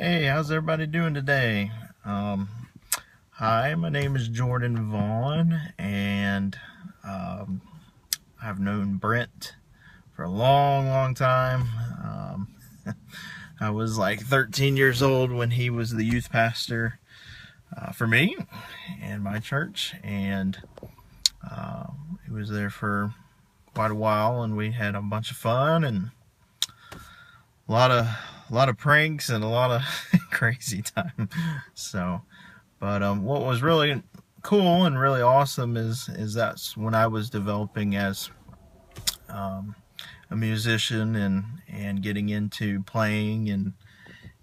Hey, how's everybody doing today? Um, Hi, my name is Jordan Vaughn, and um, I've known Brent for a long, long time. Um, I was like 13 years old when he was the youth pastor for me and my church, and he was there for quite a while, and we had a bunch of fun and a lot of pranks and a lot of crazy time. So. But what was really cool and really awesome is that's when I was developing as um, a musician and getting into playing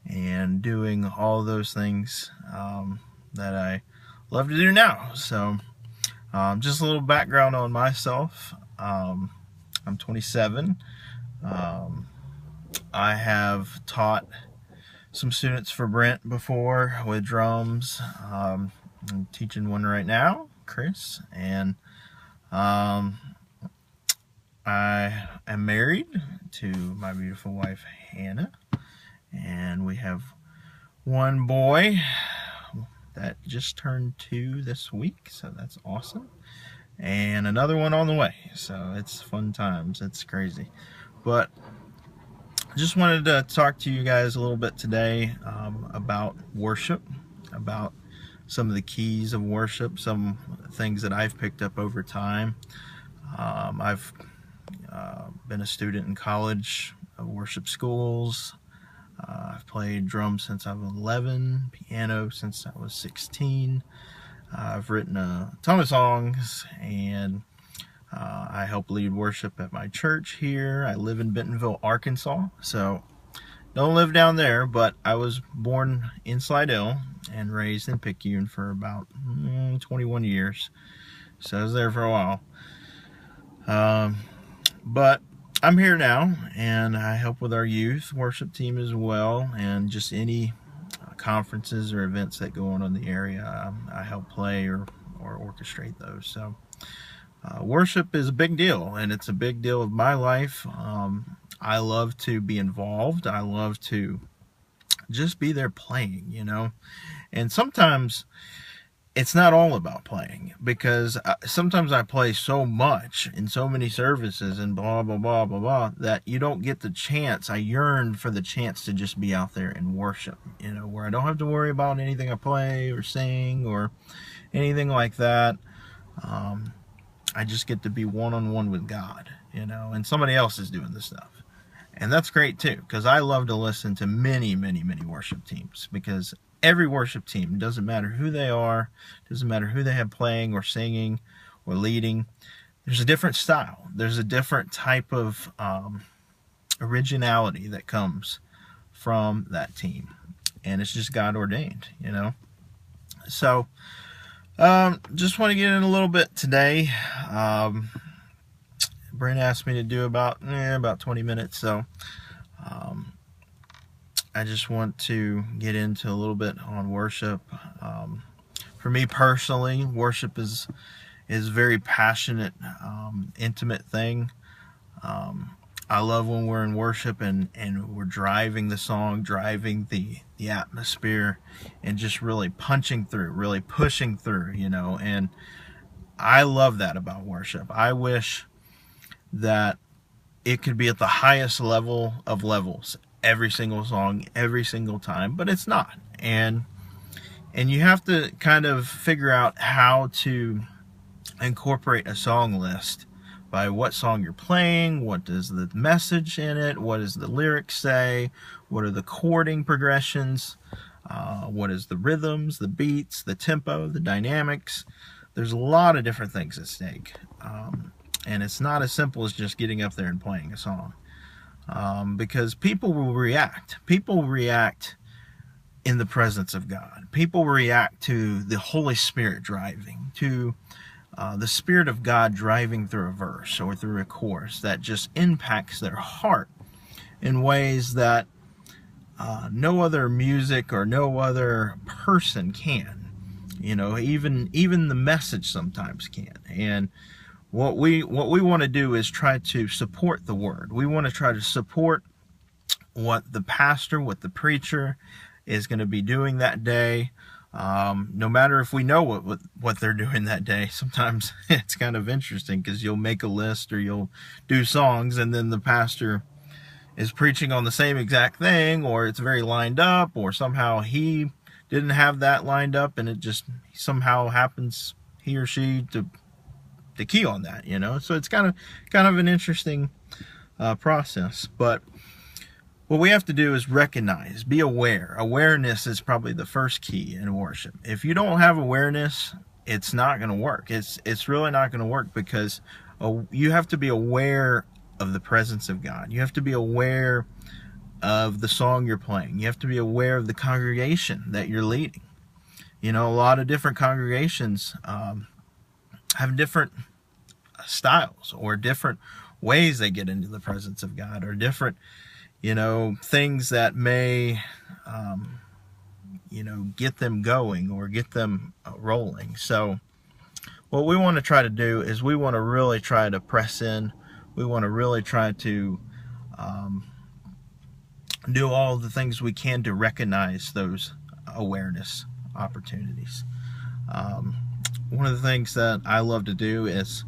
and doing all those things that I love to do now. So just a little background on myself. I'm 27. Um, I have taught some students for Brent before with drums. I'm teaching one right now, Chris, and um, I am married to my beautiful wife, Hannah, and we have one boy that just turned 2 this week, so that's awesome, and another one on the way, so it's fun times. It's crazy. But I just wanted to talk to you guys a little bit today about worship, about some of the keys of worship, some things that I've picked up over time. I've been a student in college, worship schools. I've played drums since I was 11, piano since I was 16. I've written a ton of songs, and I help lead worship at my church here. I live in Bentonville, Arkansas, so don't live down there, but I was born in Slidell and raised in Picayune for about 21 years, so I was there for a while. But I'm here now, and I help with our youth worship team as well, and just any conferences or events that go on in the area. I help play or orchestrate those. So worship is a big deal, and it's a big deal of my life. I love to be involved. I love to just be there playing, and sometimes it's not all about playing, because sometimes I play so much in so many services and blah blah blah blah blah that you don't get the chance. I yearn for the chance to just be out there and worship, where I don't have to worry about anything I play or sing or anything like that. I just get to be one-on-one with God, and somebody else is doing this stuff. And that's great too, because I love to listen to many, many, many worship teams, because every worship team, doesn't matter who they are, doesn't matter who they have playing or singing or leading, there's a different style. There's a different type of originality that comes from that team. And it's just God ordained, So, just want to get in a little bit today. Brent asked me to do about 20 minutes, so I just want to get into a little bit on worship. For me personally, worship is a very passionate, intimate thing. I love when we're in worship and we're driving the song, driving the atmosphere, and just really punching through, really pushing through, and I love that about worship. I wish that it could be at the highest level of levels every single song, every single time, but it's not. And you have to kind of figure out how to incorporate a song list by what song you're playing, what does the message in it, what does the lyrics say, what are the chording progressions, what is the rhythms, the beats, the tempo, the dynamics. There's a lot of different things at stake. And it's not as simple as just getting up there and playing a song. Because people will react. People react in the presence of God. People react to the Holy Spirit driving, to the Spirit of God driving through a verse or through a chorus that just impacts their heart in ways that no other music or no other person can. Even the message sometimes can. And what we want to do is try to support the word. We want to try to support what the pastor, what the preacher is going to be doing that day. No matter if we know what they're doing that day. Sometimes it's kind of interesting because you'll make a list or you'll do songs, and then the pastor is preaching on the same exact thing, or it's very lined up, or somehow he didn't have that lined up, and it just somehow happens, he or she, to key on that, so it's kind of an interesting process. But what we have to do is recognize, be aware. Awareness is probably the first key in worship. If you don't have awareness, it's not going to work. It's really not going to work, because you have to be aware of the presence of God. You have to be aware of the song you're playing. You have to be aware of the congregation that you're leading. A lot of different congregations have different styles, or different ways they get into the presence of God, or different things that may get them going or get them rolling. So what we want to try to do is we want to really try to press in. We want to really try to do all the things we can to recognize those awareness opportunities. One of the things that I love to do is,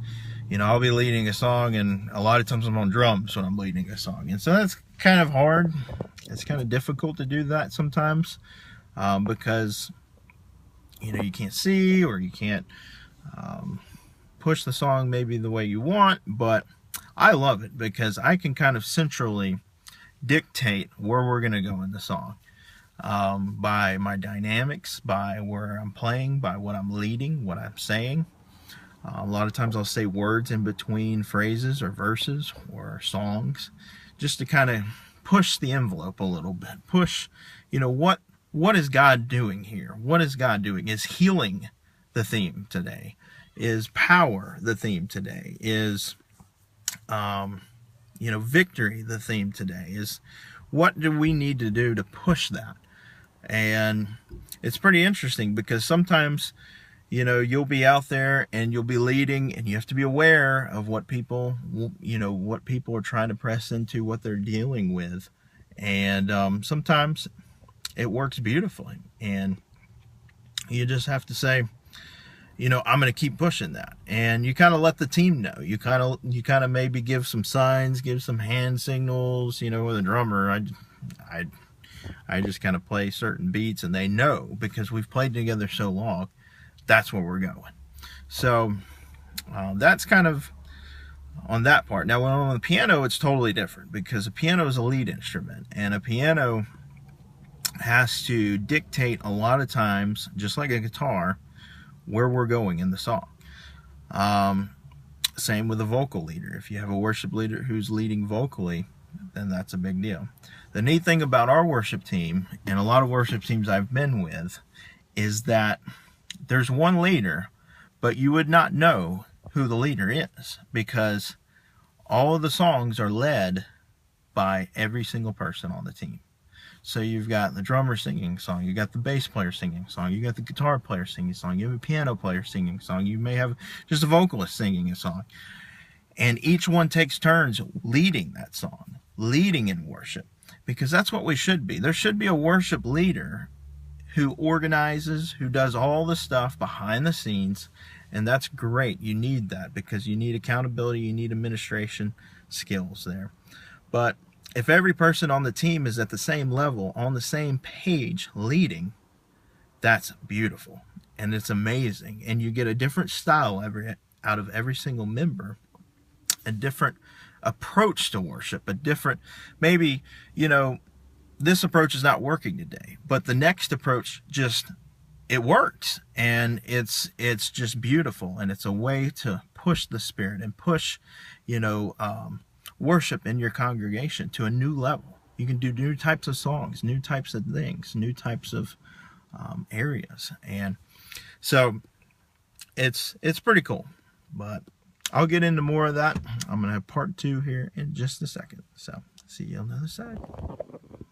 I'll be leading a song, and a lot of times I'm on drums when I'm leading a song. And so that's kind of hard. It's kind of difficult to do that sometimes because, you can't see, or you can't push the song maybe the way you want. But I love it because I can kind of centrally dictate where we're going to go in the song by my dynamics, by where I'm playing, by what I'm leading, what I'm saying. A lot of times I'll say words in between phrases or verses or songs, just to kind of push the envelope a little bit. Push, what is God doing here? What is God doing? Is healing the theme today? Is power the theme today? Is, victory the theme today? Is, what do we need to do to push that? And it's pretty interesting, because sometimes you'll be out there and you'll be leading, and you have to be aware of what people, what people are trying to press into, what they're dealing with. And sometimes it works beautifully, and you just have to say, I'm going to keep pushing that. And you kind of let the team know. You kind of maybe give some signs, give some hand signals. With a drummer, I just kind of play certain beats, and they know, because we've played together so long. That's where we're going. So that's kind of on that part. Now, when on the piano, it's totally different, because a piano is a lead instrument, and a piano has to dictate a lot of times, just like a guitar, where we're going in the song. Same with a vocal leader. If you have a worship leader who's leading vocally, then that's a big deal. The neat thing about our worship team, and a lot of worship teams I've been with, is that there's one leader, but you would not know who the leader is, because all of the songs are led by every single person on the team. So you've got the drummer singing a song, you got the bass player singing a song, you got the guitar player singing a song, you have a piano player singing a song, you may have just a vocalist singing a song. And each one takes turns leading that song, leading in worship, because that's what we should be. There should be a worship leader who organizes, who does all the stuff behind the scenes, and that's great. You need that, because you need accountability, you need administration skills there. But if every person on the team is at the same level, on the same page, leading, that's beautiful, and it's amazing. And you get a different style out of every single member, a different approach to worship, a different, maybe, this approach is not working today, but the next approach it works, and it's just beautiful, and it's a way to push the Spirit and push, worship in your congregation to a new level. You can do new types of songs, new types of things, new types of areas, and so it's pretty cool. But I'll get into more of that. I'm gonna have part 2 here in just a second. So see you on the other side.